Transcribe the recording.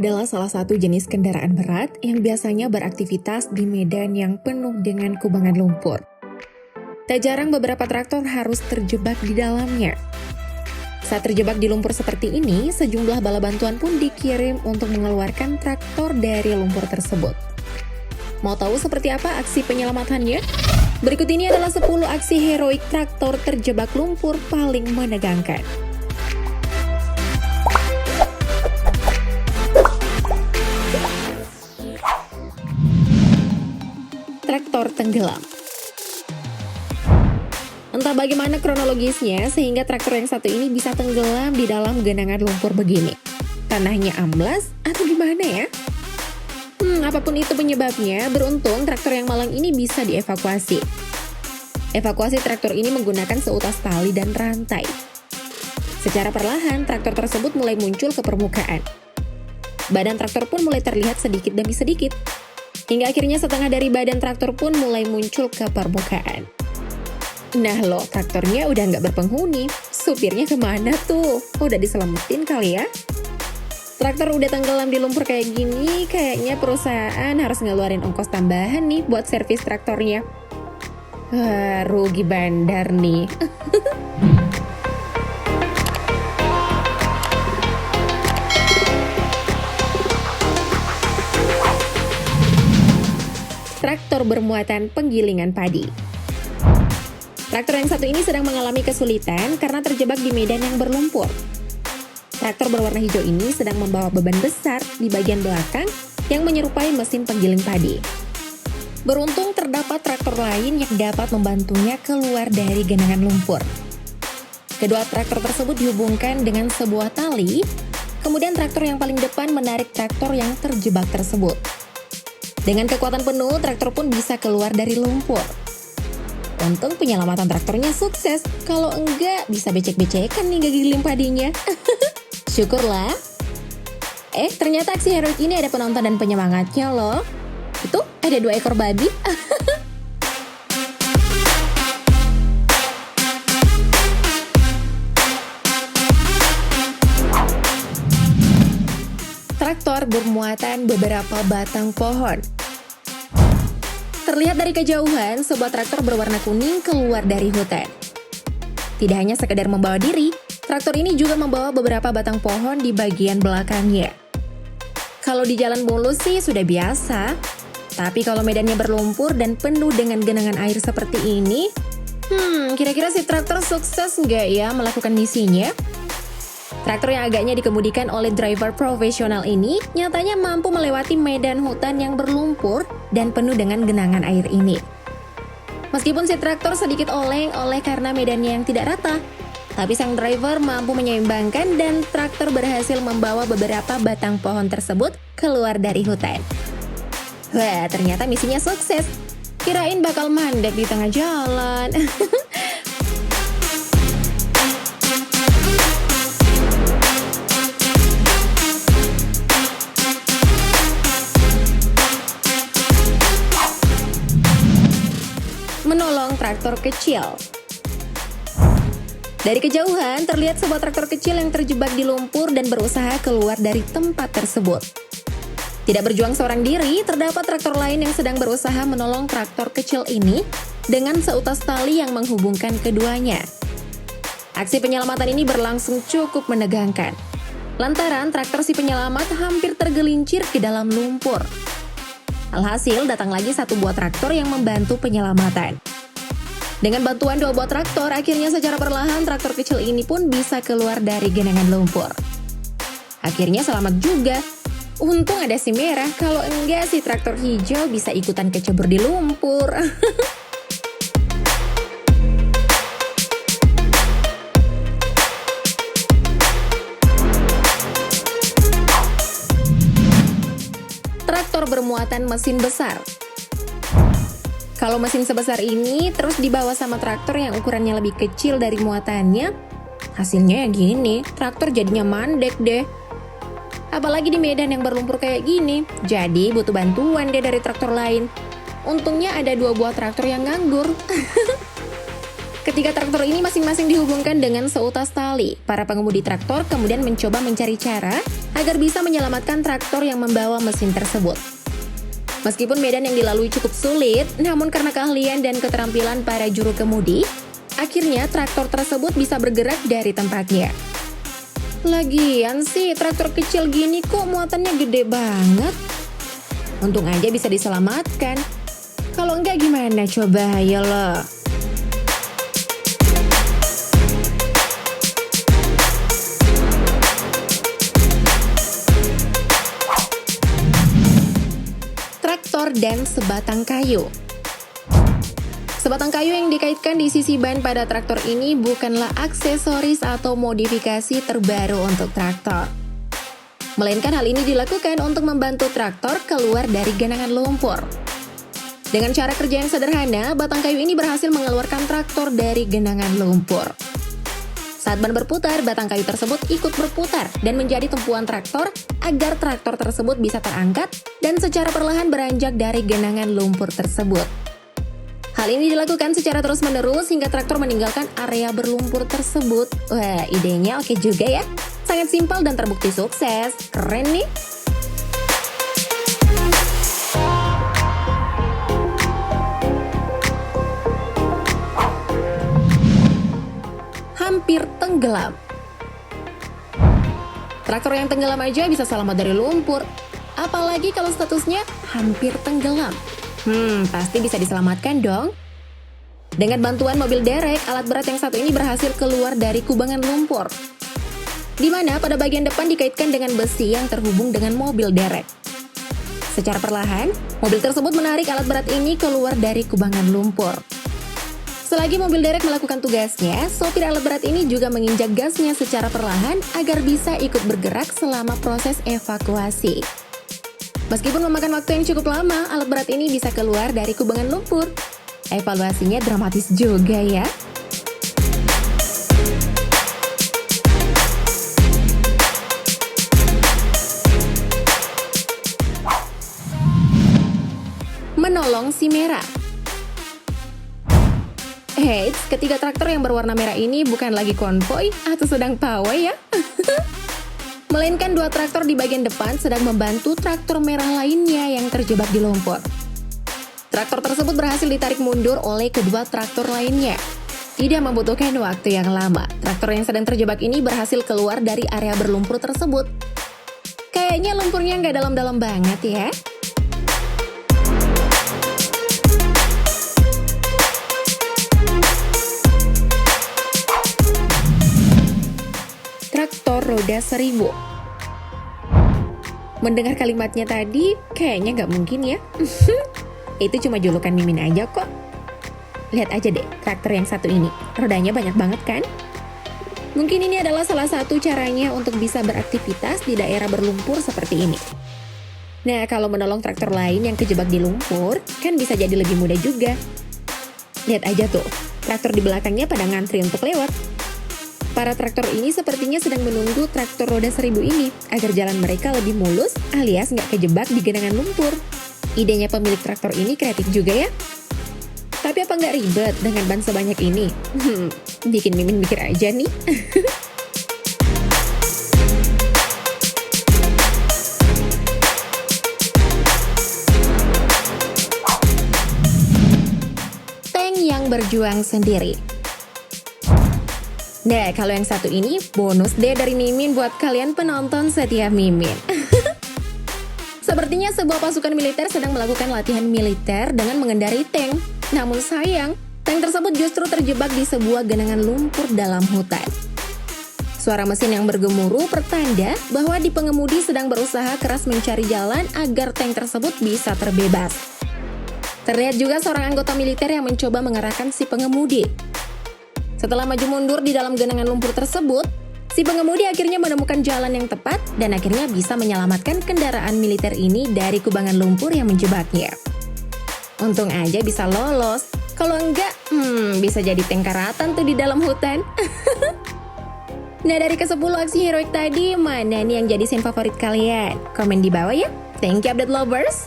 adalah salah satu jenis kendaraan berat yang biasanya beraktivitas di medan yang penuh dengan kubangan lumpur. Tak jarang beberapa traktor harus terjebak di dalamnya. Saat terjebak di lumpur seperti ini, sejumlah bala bantuan pun dikirim untuk mengeluarkan traktor dari lumpur tersebut. Mau tahu seperti apa aksi penyelamatannya? Berikut ini adalah 10 aksi heroik traktor terjebak lumpur paling menegangkan. Traktor tenggelam. Entah bagaimana kronologisnya sehingga traktor yang satu ini bisa tenggelam di dalam genangan lumpur begini. Tanahnya amblas atau gimana ya? Apapun itu penyebabnya, beruntung traktor yang malang ini bisa dievakuasi. Evakuasi traktor ini menggunakan seutas tali dan rantai. Secara perlahan, traktor tersebut mulai muncul ke permukaan. Badan traktor pun mulai terlihat sedikit demi sedikit. Hingga akhirnya setengah dari badan traktor pun mulai muncul ke permukaan. Nah loh, traktornya udah nggak berpenghuni. Supirnya kemana tuh? Udah diselamatin kali ya? Traktor udah tenggelam di lumpur kayak gini, kayaknya perusahaan harus ngeluarin ongkos tambahan nih buat servis traktornya. Wah, rugi bandar nih. Traktor bermuatan penggilingan padi. Traktor yang satu ini sedang mengalami kesulitan karena terjebak di medan yang berlumpur. Traktor berwarna hijau ini sedang membawa beban besar di bagian belakang yang menyerupai mesin penggiling padi. Beruntung terdapat traktor lain yang dapat membantunya keluar dari genangan lumpur. Kedua traktor tersebut dihubungkan dengan sebuah tali, kemudian traktor yang paling depan menarik traktor yang terjebak tersebut. Dengan kekuatan penuh, traktor pun bisa keluar dari lumpur. Untung penyelamatan traktornya sukses, kalau enggak bisa becek-becekan nih giling padinya. Syukurlah. Ternyata aksi heroik ini ada penonton dan penyemangatnya loh. Itu ada 2 ekor babi. Traktor bermuatan beberapa batang pohon. Terlihat dari kejauhan, sebuah traktor berwarna kuning keluar dari hutan. Tidak hanya sekedar membawa diri, traktor ini juga membawa beberapa batang pohon di bagian belakangnya. Kalau di jalan mulus sih sudah biasa, tapi kalau medannya berlumpur dan penuh dengan genangan air seperti ini, kira-kira si traktor sukses nggak ya melakukan misinya? Traktor yang agaknya dikemudikan oleh driver profesional ini nyatanya mampu melewati medan hutan yang berlumpur dan penuh dengan genangan air ini. Meskipun si traktor sedikit oleng-oleh karena medannya yang tidak rata, tapi sang driver mampu menyeimbangkan dan traktor berhasil membawa beberapa batang pohon tersebut keluar dari hutan. Wah, ternyata misinya sukses. Kirain bakal mandek di tengah jalan. Menolong traktor kecil. Dari kejauhan, terlihat sebuah traktor kecil yang terjebak di lumpur dan berusaha keluar dari tempat tersebut. Tidak berjuang seorang diri, terdapat traktor lain yang sedang berusaha menolong traktor kecil ini dengan seutas tali yang menghubungkan keduanya. Aksi penyelamatan ini berlangsung cukup menegangkan. Lantaran traktor si penyelamat hampir tergelincir ke dalam lumpur. Alhasil, datang lagi satu buah traktor yang membantu penyelamatan. Dengan bantuan 2 buah traktor, akhirnya secara perlahan traktor kecil ini pun bisa keluar dari genangan lumpur. Akhirnya selamat juga. Untung ada si merah, kalau enggak si traktor hijau bisa ikutan kecebur di lumpur. Traktor bermuatan mesin besar. Kalau mesin sebesar ini terus dibawa sama traktor yang ukurannya lebih kecil dari muatannya, hasilnya ya gini, traktor jadinya mandek deh. Apalagi di medan yang berlumpur kayak gini, jadi butuh bantuan deh dari traktor lain. Untungnya ada 2 buah traktor yang nganggur. Ketiga traktor ini masing-masing dihubungkan dengan seutas tali. Para pengemudi traktor kemudian mencoba mencari cara agar bisa menyelamatkan traktor yang membawa mesin tersebut. Meskipun medan yang dilalui cukup sulit, namun karena keahlian dan keterampilan para juru kemudi, akhirnya traktor tersebut bisa bergerak dari tempatnya. Lagian sih, traktor kecil gini kok muatannya gede banget? Untung aja bisa diselamatkan. Kalau enggak gimana coba, ayo loh. Traktor dan sebatang kayu. Sebatang kayu yang dikaitkan di sisi ban pada traktor ini bukanlah aksesoris atau modifikasi terbaru untuk traktor. Melainkan hal ini dilakukan untuk membantu traktor keluar dari genangan lumpur. Dengan cara kerja yang sederhana, batang kayu ini berhasil mengeluarkan traktor dari genangan lumpur. Saat ban berputar, batang kayu tersebut ikut berputar dan menjadi tumpuan traktor agar traktor tersebut bisa terangkat dan secara perlahan beranjak dari genangan lumpur tersebut. Hal ini dilakukan secara terus-menerus hingga traktor meninggalkan area berlumpur tersebut. Wah, idenya oke juga ya. Sangat simpel dan terbukti sukses. Keren nih. Hampir tenggelam. Traktor yang tenggelam aja bisa selamat dari lumpur. Apalagi kalau statusnya hampir tenggelam. Pasti bisa diselamatkan dong. Dengan bantuan mobil derek, alat berat yang satu ini berhasil keluar dari kubangan lumpur. Di mana pada bagian depan dikaitkan dengan besi yang terhubung dengan mobil derek. Secara perlahan, mobil tersebut menarik alat berat ini keluar dari kubangan lumpur. Selagi mobil derek melakukan tugasnya, sopir alat berat ini juga menginjak gasnya secara perlahan agar bisa ikut bergerak selama proses evakuasi. Meskipun memakan waktu yang cukup lama, alat berat ini bisa keluar dari kubangan lumpur. Evaluasinya dramatis juga ya. Menolong si merah. Eits, ketiga traktor yang berwarna merah ini bukan lagi konvoi atau sedang pawai ya. Melainkan dua traktor di bagian depan sedang membantu traktor merah lainnya yang terjebak di lumpur. Traktor tersebut berhasil ditarik mundur oleh kedua traktor lainnya. Tidak membutuhkan waktu yang lama, traktor yang sedang terjebak ini berhasil keluar dari area berlumpur tersebut. Kayaknya lumpurnya nggak dalam-dalam banget ya. Traktor roda 1000. Mendengar kalimatnya tadi, kayaknya nggak mungkin ya. Itu cuma julukan Mimin aja kok. Lihat aja deh, traktor yang satu ini. Rodanya banyak banget kan? Mungkin ini adalah salah satu caranya untuk bisa beraktivitas di daerah berlumpur seperti ini. Nah, kalau menolong traktor lain yang kejebak di lumpur, kan bisa jadi lebih mudah juga. Lihat aja tuh, traktor di belakangnya pada ngantri untuk lewat. Para traktor ini sepertinya sedang menunggu traktor roda 1000 ini agar jalan mereka lebih mulus alias nggak kejebak di genangan lumpur. Idenya pemilik traktor ini kreatif juga ya. Tapi apa nggak ribet dengan ban sebanyak ini? Bikin Mimin mikir aja nih. Tank yang berjuang sendiri. Nah, kalau yang satu ini bonus deh dari Mimin buat kalian penonton setia Mimin. Sepertinya sebuah pasukan militer sedang melakukan latihan militer dengan mengendarai tank. Namun sayang, tank tersebut justru terjebak di sebuah genangan lumpur dalam hutan. Suara mesin yang bergemuruh pertanda bahwa di pengemudi sedang berusaha keras mencari jalan agar tank tersebut bisa terbebas. Terlihat juga seorang anggota militer yang mencoba mengarahkan si pengemudi. Setelah maju mundur di dalam genangan lumpur tersebut, si pengemudi akhirnya menemukan jalan yang tepat dan akhirnya bisa menyelamatkan kendaraan militer ini dari kubangan lumpur yang menjebaknya. Untung aja bisa lolos, kalau enggak, bisa jadi tank karatan tuh di dalam hutan. Nah, dari ke-10 aksi heroik tadi, mana nih yang jadi scene favorit kalian? Komen di bawah ya. Thank you update lovers!